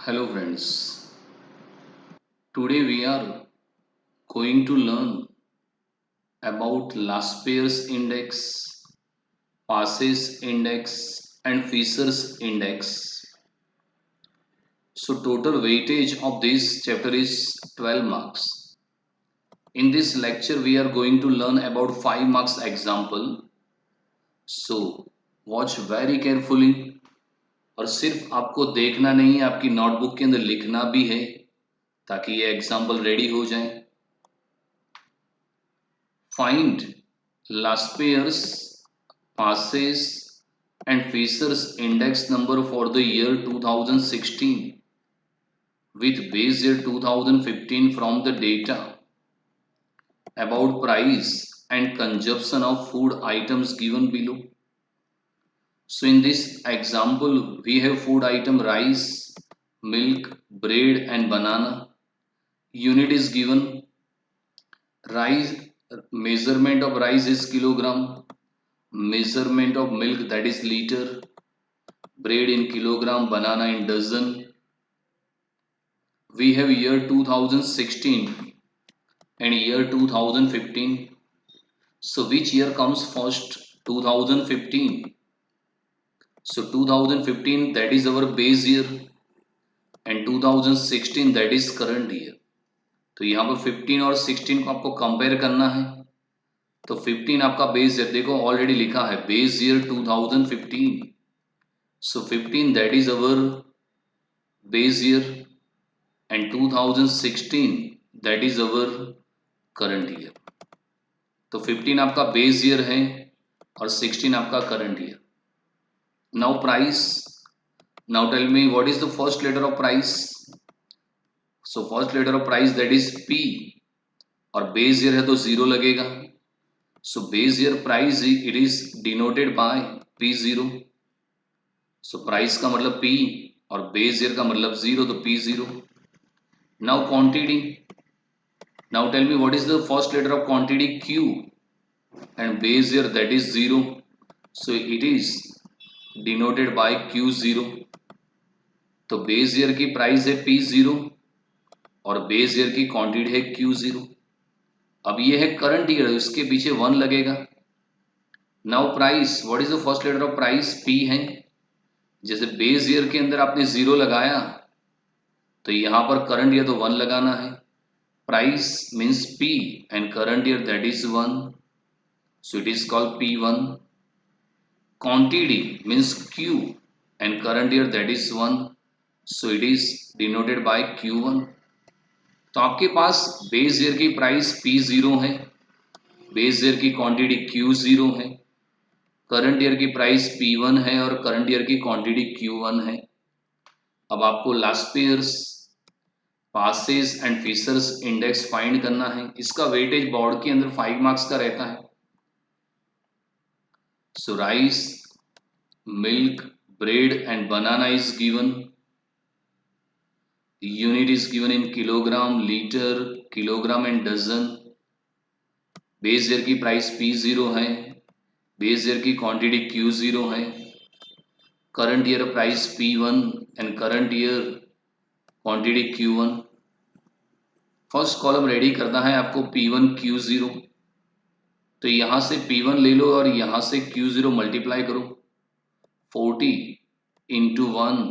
Hello friends, today we are going to learn about Laspeyres index, Passes index and Fisher's index. So total weightage of this chapter is 12 marks. In this lecture we are going to learn about 5 marks example. So watch very carefully और सिर्फ आपको देखना नहीं है, आपकी notebook के अंदर लिखना भी है ताकि ये एग्जाम्पल रेडी हो जाए. Find Laspeyres, Passes and Fisher's index number for the year 2016 with base year 2015 from the data about price and consumption of food items given below. So in this example we have food item rice, milk, bread and banana. Unit is given. Rice, measurement of rice is kilogram, measurement of milk that is liter, bread in kilogram, banana in dozen. We have year 2016 and year 2015. So which year comes first? 2015. So 2015 that is our base year and 2016 that is current year. तो यहाँ पर 15 और 16 को आपको compare करना है. तो 15 आपका बेस ईयर, देखो ऑलरेडी लिखा है base year 2015. So 15 that is our base year and 2016 that is our current year. तो 15 आपका बेस ईयर है और 16 आपका current year. Now price. Now tell me what is the first letter of price. So first letter of price that is P और base year है तो zero लगेगा. So base year price it is denoted by P0. So price का मतलब P और base year का मतलब 0 तो P0. Now quantity. Now tell me what is the first letter of quantity Q and base year that is 0. So it is denoted by Q0. तो base year की price है P0 और base year की quantity है Q0. अब ये है current year, इसके पीछे 1 लगेगा. Now price, what is the first letter of price? P है. जैसे बेस ईयर के अंदर आपने 0 लगाया तो यहां पर करंट ईयर तो 1 लगाना है. Price means P and current year that is 1, so it is called P1. Quantity means Q and current year that is 1, so it is denoted by Q1. तो आपके पास बेस ईयर की price P0 है, base year की quantity Q0 है, current year की price P1 है और current year की क्वांटिटी Q1 है. अब आपको Laspeyres, Paasche's and Fisher's index find करना है. इसका वेटेज बोर्ड के अंदर 5 मार्क्स का रहता है. So rice, milk, bread and banana is given. Unit is given in kilogram, litre, kilogram and dozen. Base year की प्राइस P0 है, बेस ईयर की क्वांटिटी Q0 है, current year price P1 and current year quantity Q1. First column ready करना है आपको P1 Q0. तो यहां से P1 ले लो और यहां से Q0 मल्टीप्लाई करो. 40 into 1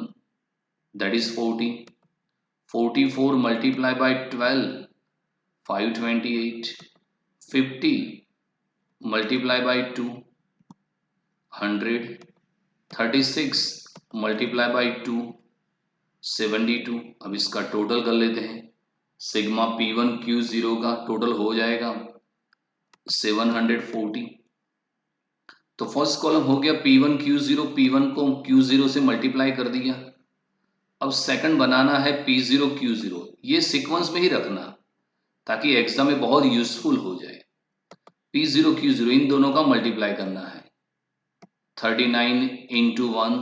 that is 40. 44 multiply by 12 528. 50 multiply by 2 100. 36 multiply by 2 72. अब इसका टोटल कर लेते हैं. सिग्मा P1 Q0 का टोटल हो जाएगा 740. तो फर्स्ट कॉलम हो गया P1 Q0. P1 को Q0 से मल्टीप्लाई कर दिया. अब सेकंड बनाना है P0 Q0. ये सीक्वेंस में ही रखना ताकि एग्जाम में बहुत यूजफुल हो जाए. P0 Q0 इन दोनों का मल्टीप्लाई करना है. 39 इंटू 1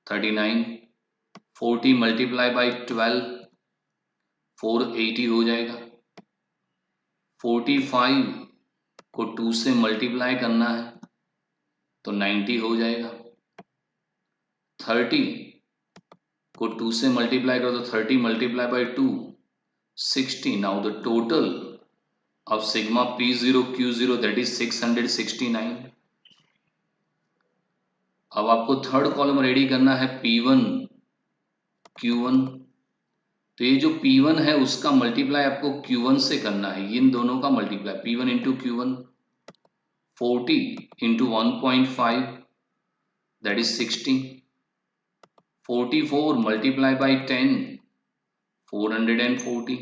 39. 40 मल्टीप्लाई बाई 12 480 हो जाएगा. 45 को 2 से मल्टीप्लाई करना है तो 90 हो जाएगा. 30 को 2 से मल्टीप्लाई करो तो 30 multiply by 2 60. Now the total of sigma p0 q0 that is 669. अब आपको थर्ड कॉलम रेडी करना है p1 q1. तो ये जो p1 है उसका मल्टीप्लाई आपको q1 से करना है, इन दोनों का multiply p1 into q1 40 into 1.5 that is 60. 44 multiply by 10 440.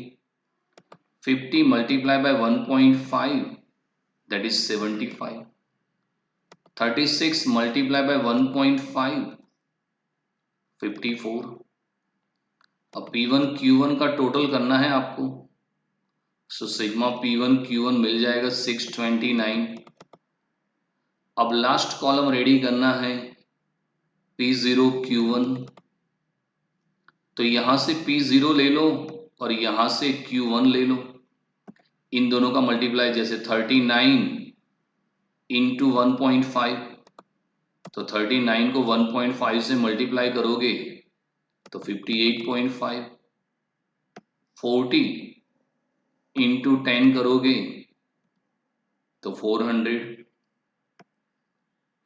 50 multiplied by 1.5 that is 75. 36 multiplied by 1.5 54. अब P1 Q1 का टोटल करना है आपको, सो सिग्मा P1 Q1 मिल जाएगा 629. अब लास्ट कॉलम रेडी करना है P0 Q1. तो यहां से P0 ले लो और यहां से Q1 ले लो, इन दोनों का मल्टीप्लाई, जैसे 39 इंटू 1.5. तो 39 को 1.5 से मल्टीप्लाई करोगे तो 58.5. 40 इंटू 10 करोगे तो 400.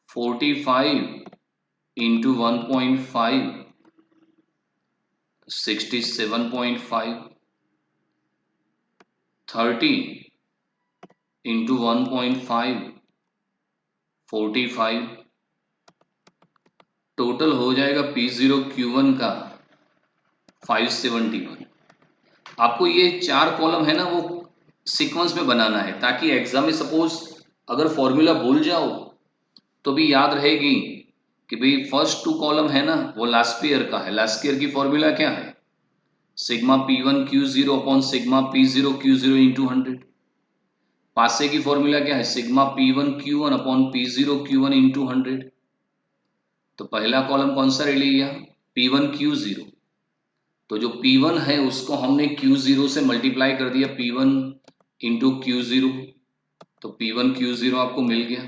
45 इंटू 1.5 67.5. 30 इंटू 1.5 45. टोटल हो जाएगा P0 Q1 का 571. आपको ये 4 कॉलम है ना वो सीक्वेंस में बनाना है, ताकि एग्जाम में सपोज अगर फॉर्मूला भूल जाओ तो भी याद रहेगी कि भाई फर्स्ट 2 कॉलम है ना वो लास्ट ईयर का है. लास्ट ईयर की फॉर्मूला क्या है? Sigma P1 Q0 upon sigma P0 Q0 into 100. पासे की फॉर्मूला क्या है? Sigma P1 Q1 upon P0 Q1 into 100. तो पहला कॉलम कौन सा ले लिया? P1 Q0. तो जो P1 है उसको हमने Q0 से मल्टीप्लाई कर दिया, P1 इंटू Q0. तो P1 Q0 आपको मिल गया,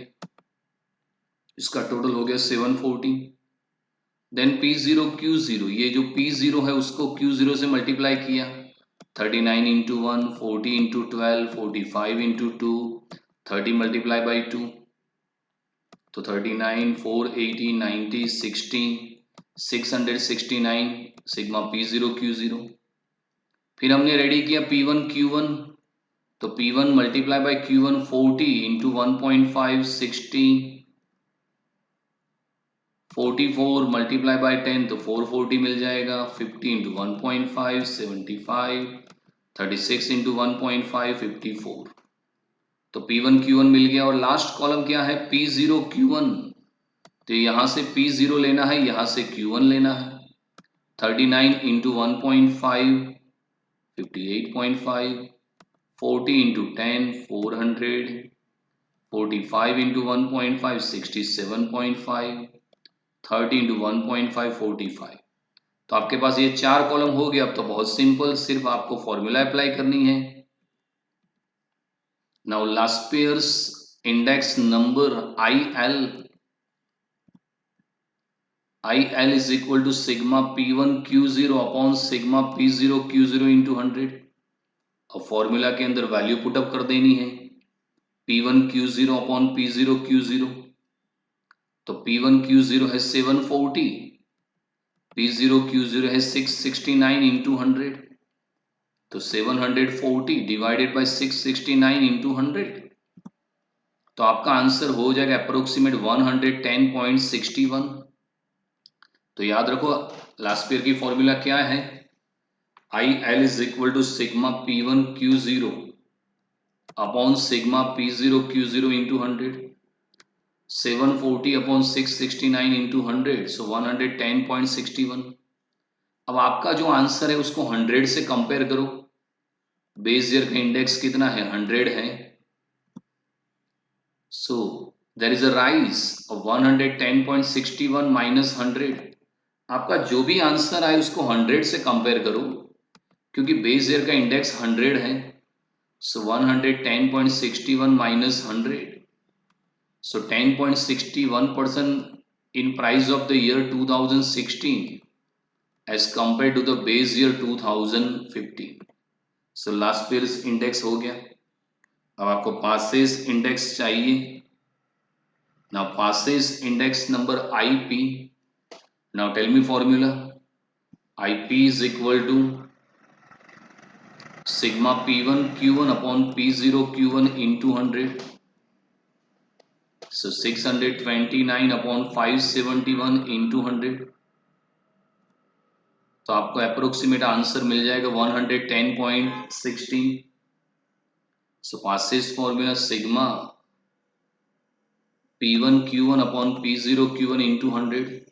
इसका टोटल हो गया 740. देन P0 Q0, ये जो P0 है उसको Q0 से मल्टीप्लाई किया, 39 into 1 40 into 12 45 into 2 30 multiply by 2. तो 39 480 90 16 669 सिग्मा P0 Q0. फिर हमने रेडी किया P1 Q1. तो P1 multiply by Q1 40 into 1.5 60. 44 multiply by 10 तो 440 मिल जाएगा. 50 इंटू 1.5 75. 36 इंटू 1.5 54. तो P1 Q1 मिल गया. और लास्ट कॉलम क्या है? P0 Q1. तो यहां से P0 लेना है, यहां से Q1 लेना है. 39 इंटू 1.5 58.5. 40 इंटू 10 400. 45 इंटू 1.5 67.5. 30 इंटू 1.5 45. तो आपके पास ये 4 कॉलम हो गया. अब तो बहुत सिंपल, सिर्फ आपको फॉर्मूला अप्लाई करनी है. Now last pairs index number IL is equal to sigma P1 Q0 upon sigma P0 Q0 into 100. अब फॉर्मूला के अंदर वैल्यू पुटअप कर देनी है, P1 Q0 upon P0 Q0. तो P1 Q0 है 740, P0 Q0 है 669 इंटू 100. तो 740 डिवाइडेड बाई 669 इंटू 100. तो आपका आंसर हो जाएगा अप्रोक्सीमेट 110.61. तो याद रखो लास्ट ईयर की फॉर्मूला क्या है? IL is equal to sigma P1 Q0 upon sigma P0 Q0 into 100. 740 upon 669 into 100, so 110.61. अब आपका जो आंसर है उसको 100 से कंपेयर करो. बेस ईयर का इंडेक्स कितना है? 100 है. So there is a rise of 110.61 minus 100. आपका जो भी आंसर आए उसको 100 से कंपेयर करो, क्योंकि बेस ईयर का इंडेक्स 100 है. सो 110.61 minus 100, so 10.61% in price of the year 2016. as compared to the base year 2015. So last year index हो गया. अब आपको पासेस इंडेक्स चाहिए. Now passes index number IP. Now tell me formula. IP is equal to sigma P1 Q1 upon P0 Q1 into 100. So 629 upon 571 into 100. तो आपको approximate answer मिल जाएगा 110.16. So Paasche's formula sigma P1 Q1 upon P0 Q1 into 100.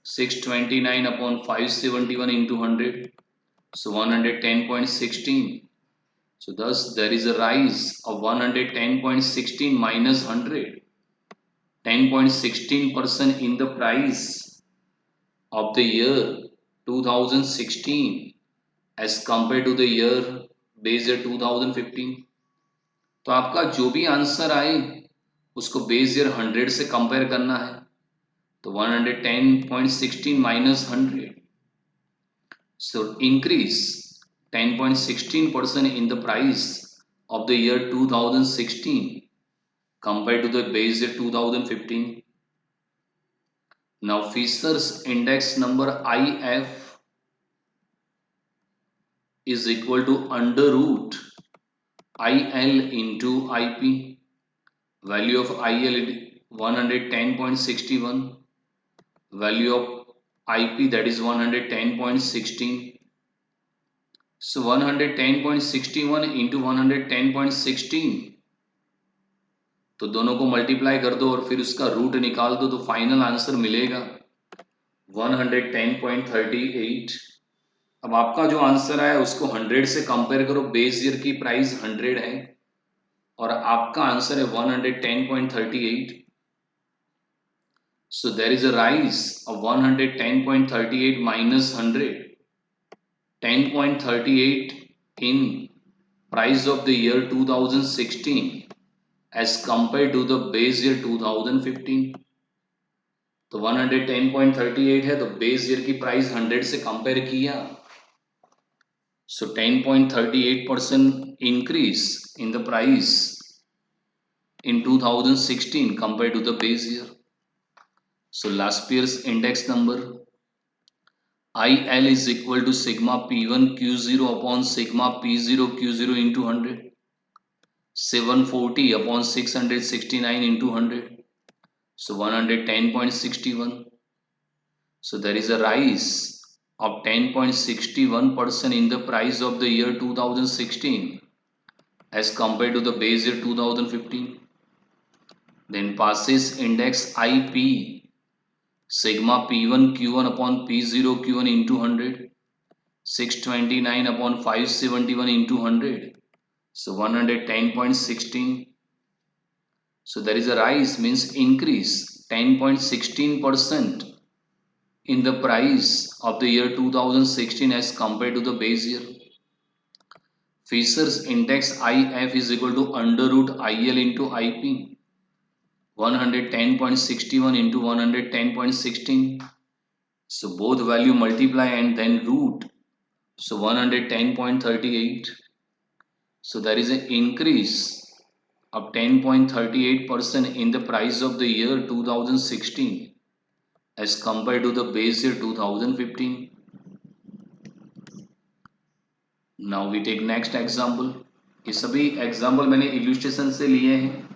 629 upon 571 into 100. So 110.16. So thus there is a rise of 110.16 minus 100. 10.16% in the price of the year 2016 as compared to the year base year 2015. तो आपका जो भी answer आए उसको base year 100 से compare करना है. तो 110.16 minus 100. So increase 10.16% in the price of the year 2016 compared to the base year 2015. Now Fisher's index number IF is equal to under root IL into IP. Value of IL 110.61. Value of IP that is 110.16. So 110.61 into 110.16. तो दोनों को multiply कर दो और फिर उसका root निकाल दो तो फाइनल आंसर मिलेगा 110.38. अब आपका जो आंसर आया उसको 100 से कंपेयर करो. बेस ईयर की प्राइस 100 है और आपका आंसर है 110.38. So there is a rise of 110.38 minus 100. 10.38 in price of the year 2016 as compared to the base year 2015. तो 110.38 है तो बेस ईयर की प्राइस 100 से कंपेयर किया. So 10.38% increase in the price in 2016 compared to the base year. So last year's index number IL is equal to sigma P1 Q0 upon sigma P0 Q0 into 100. 740 upon 669 into 100. So 110.61. So there is a rise of 10.61% in the price of the year 2016 as compared to the base year 2015. Then passes index IP sigma P1 Q1 upon P0 Q1 into 100. 629 upon 571 into 100. So 110.16. So there is a rise means increase 10.16% in the price of the year 2016 as compared to the base year. Fisher's index IF is equal to under root IL into IP. 110.61 into 110.16. So both value multiply and then root. So 110.38. So there is an increase of 10.38% in the price of the year 2016 as compared to the base year 2015. Now we take next example. ये सभी example मैंने इल्यूस्ट्रेशन से लिए हैं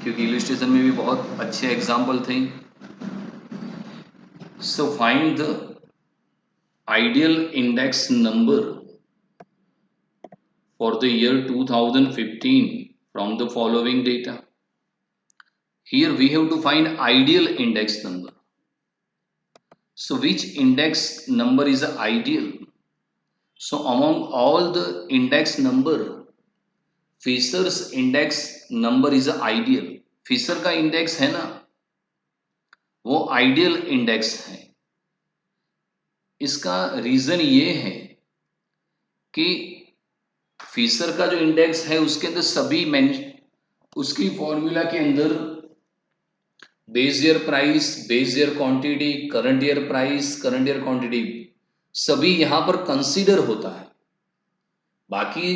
क्योंकि इल्यूस्ट्रेशन में भी बहुत अच्छे एग्जाम्पल थे. So find the ideal index number for the year 2015 from the following data. Here we have to find ideal index number. So which index number is ideal? So among all the index number, Fisher's index number is ideal. Fisher का index है ना वो ideal index है. इसका reason ये है कि Fisher का जो इंडेक्स है उसके अंदर सभी उसकी फॉर्मूला के अंदर base year price, base year quantity, current year price, current year quantity सभी यहां पर कंसीडर होता है। बाकी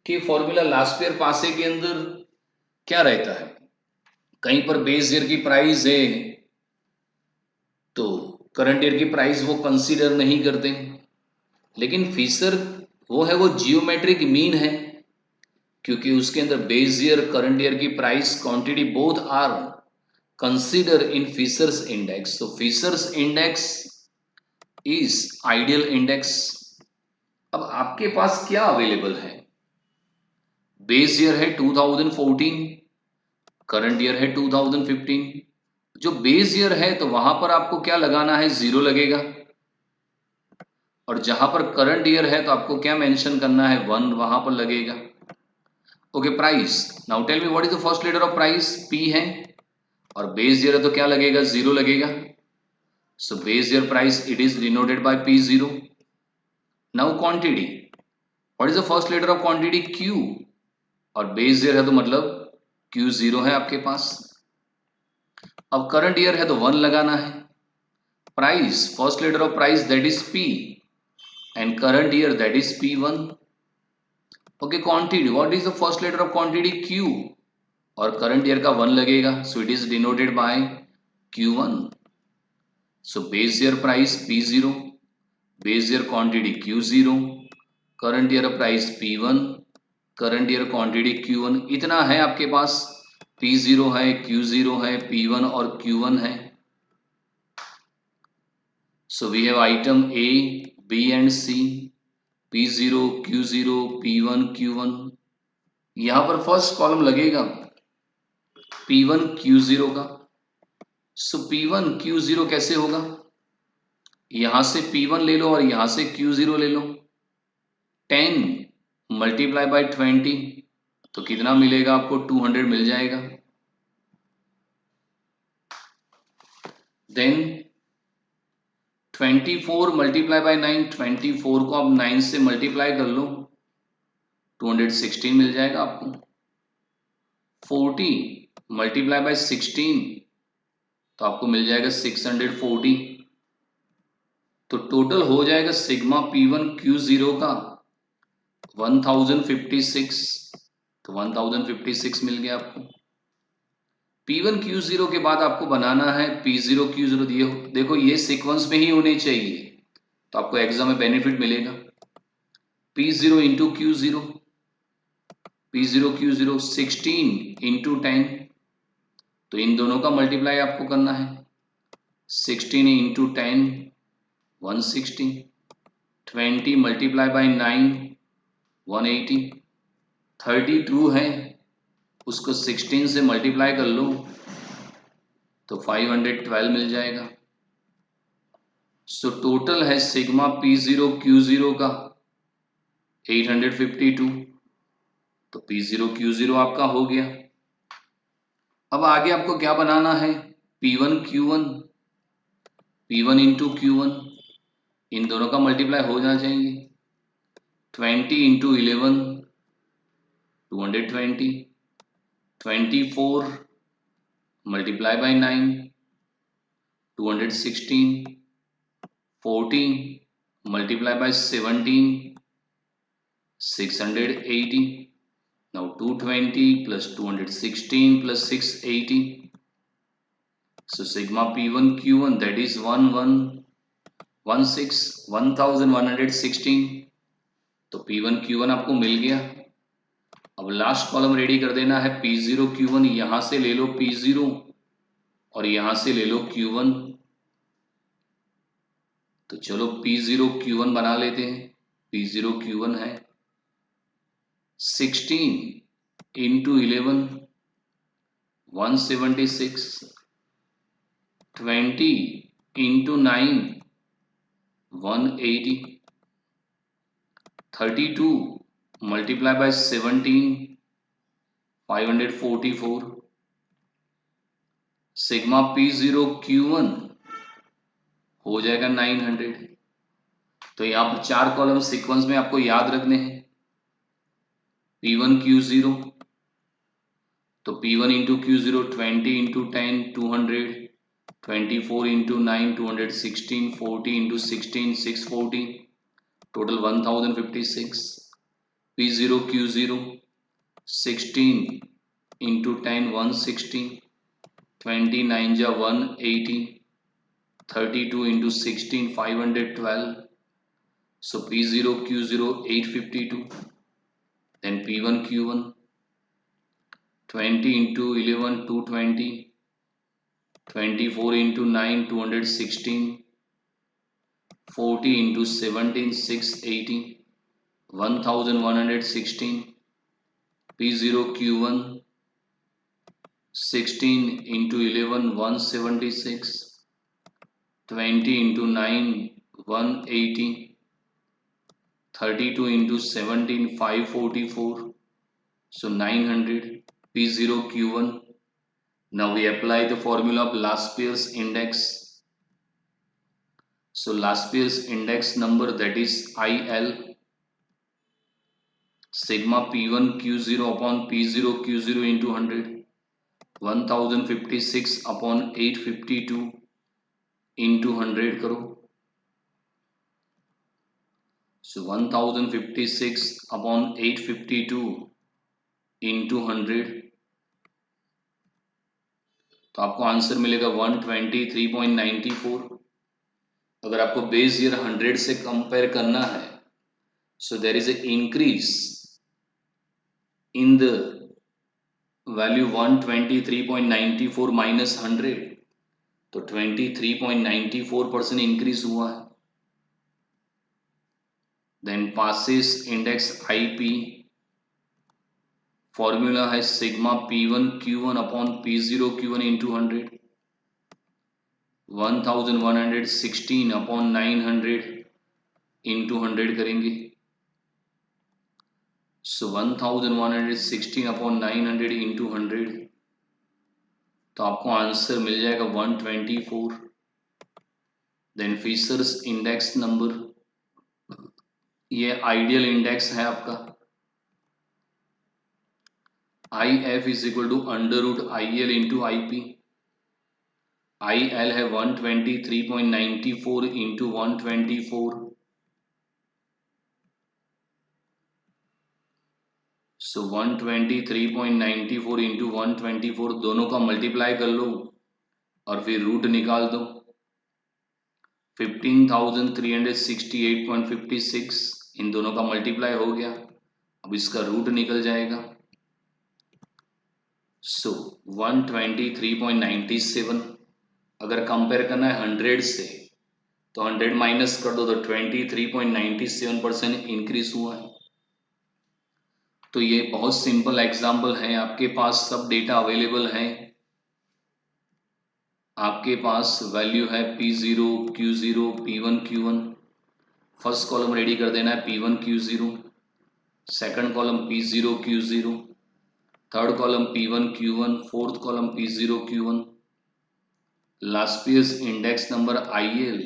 के फॉर्मूला लास्ट ईयर पासे के अंदर क्या रहता है, कहीं पर बेस ईयर की प्राइस है तो करंट ईयर की प्राइस वो कंसीडर नहीं करते, लेकिन फिशर वो जियोमेट्रिक मीन है, क्योंकि उसके अंदर बेस ईयर करंट ईयर की price quantity both are consider in Fisher's index. तो Fisher's index is ideal index. अब आपके पास क्या अवेलेबल है, बेस ईयर है 2014, करंट ईयर है 2015। जो बेस ईयर है तो वहां पर आपको क्या लगाना है, 0 लगेगा, और जहां पर करंट ईयर है तो आपको क्या मेंशन करना है, 1 वहां पर लगेगा। Okay, price, now tell me what is the first letter of price, P है, और बेस ईयर है तो क्या लगेगा, 0 लगेगा। So base year price it is denoted by P0। Now quantity, what is the first letter of quantity, Q, और base year है तो मतलब Q0 है आपके पास। अब करंट ईयर है तो 1 लगाना है। Price, first letter of price that is P, and current year that is P1। Okay, quantity, what is the first letter of quantity, Q, और करंट ईयर का 1 लगेगा, so it is denoted by Q1। So base year price P0, base year quantity Q0, current year price P1, current year quantity Q1। इतना है आपके पास, P0 है, Q0 है, P1 और Q1 है। So we have item A, B and C, P0, Q0, P1, Q1। यहां पर first column लगेगा P1 Q0 का। सो P1 Q0 कैसे होगा, यहां से P1 ले लो और यहां से Q0 ले लो, 10 मल्टीप्लाई बाय 20, तो कितना मिलेगा आपको, 200 मिल जाएगा। देन 24 मल्टीप्लाई बाय 9, 24 को आप 9 से मल्टीप्लाई कर लो, 216 मिल जाएगा आपको। 40 मल्टीप्लाई बाय 16 तो आपको मिल जाएगा 640। तो टोटल हो जाएगा सिग्मा P1 Q0 का 1056। तो 1056 मिल गया आपको। P1 Q0 के बाद आपको बनाना है P0 Q0। दिए देखो ये सीक्वेंस में ही होने चाहिए, तो आपको एग्जाम में बेनिफिट मिलेगा। P0 into Q0, P0 Q0 16 into 10, तो इन दोनों का मल्टीप्लाई आपको करना है, 16 इंटू 10 160, 20 मल्टीप्लाई बाय 9 180, 32 है उसको 16 से मल्टीप्लाई कर लो तो 512 मिल जाएगा। सो टोटल है सिग्मा P0 Q0 का 852। तो P0 Q0 आपका हो गया। अब आगे आपको क्या बनाना है, P1 Q1, P1 into Q1, इन दोनों का मल्टीप्लाई हो जाना चाहिए, 20 into 11 220, 24 multiply by 9 216, 14 multiply by 17 680। now 220 plus 216 plus 680, so sigma P1 Q1 that is 1116 तो P1 Q1 आपको मिल गया। अब लास्ट कॉलम रेडी कर देना है, P0 Q1 यहां से ले लो P0 और यहां से ले लो Q1। तो चलो P0 Q1 बना लेते हैं। P0 Q1 है 16 into 11 176, 20 into 9 180, 32 multiply by 17 544, sigma P0 Q1 हो जाएगा 900। तो यहां पर 4 कॉलम सीक्वेंस में आपको याद रखने हैं। P1 Q0, तो P1 into Q0 20 into 10 200, 24 into 9 216, 40 into 16 640, total 1056. P0 Q0 16 into 10 160, 29 ja 180, 32 into 16 512. So P0 Q0 852, then P1 Q1 20 into 11 220, 24 into 9 216, 40 into 17 680, 1116. P0 Q1 16 into 11 176, 20 into 9 180, 32 into 17 544, so 900. P0 Q1. Now we apply the formula of Laspeyres index. So Laspeyres index number, that is IL, sigma P1 Q0 upon P0 Q0 into 100, 1056 upon 852 into 100 करो. So 1056 upon 852 into 100, तो आपको answer मिलेगा 123.94. अगर आपको base year 100 से compare करना है, so there is a increase in the value 123.94 minus 100, तो 23.94% इंक्रीज हुआ है. Then Paasche's index IP, formula है sigma P1 Q1 upon P0 Q1 into 100, 1116 upon 900 into 100 करेंगे. सो 1116 अपॉन 900 इंटू 100, तो आपको आंसर मिल जाएगा 124. देन फिशर्स इंडेक्स नंबर, ये आइडियल इंडेक्स है आपका. IF is equal to under root IL into IP. IL है 123.94 इंटू 124, सो 123.94 इंटू 124, दोनों का मल्टीप्लाई कर लो और फिर रूट निकाल दो. 15,368.56, इन दोनों का मल्टीप्लाई हो गया. अब इसका रूट निकल जाएगा. सो 123.97. अगर कंपेयर करना है 100 से, तो 100 माइनस कर दो तो 23.97% इंक्रीज हुआ है. तो ये बहुत सिंपल एग्जाम्पल है. आपके पास सब डेटा अवेलेबल है. आपके पास वैल्यू है P0 Q0 P1 Q1. First column ready कर देना है P1 Q0, second column P0 Q0, third column P1 Q1, fourth column P0 Q1. Laspeyres index number IL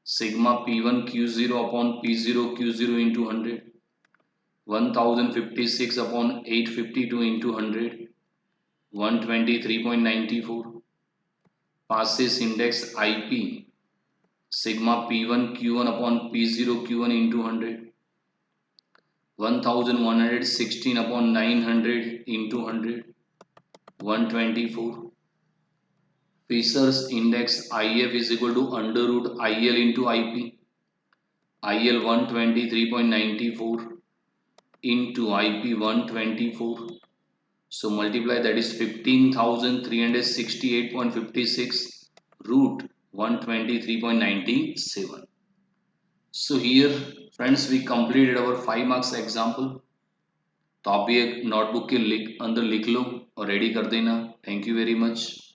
sigma P1 Q0 upon P0 Q0 into 100, 1056 upon 852 into 100, 123.94. Passes index IP, sigma P1 Q1 upon P0 Q1 into 100, 1116 upon 900 into 100, 124. Fisher's index IF is equal to under root IL into IP. IL 123.94 into IP 124, so multiply, that is 15,368.56 root 123.97. So here friends, we completed our 5 marks example. तो आप भी एक notebook के अंदर लिख लो और ready कर देना. Thank you very much.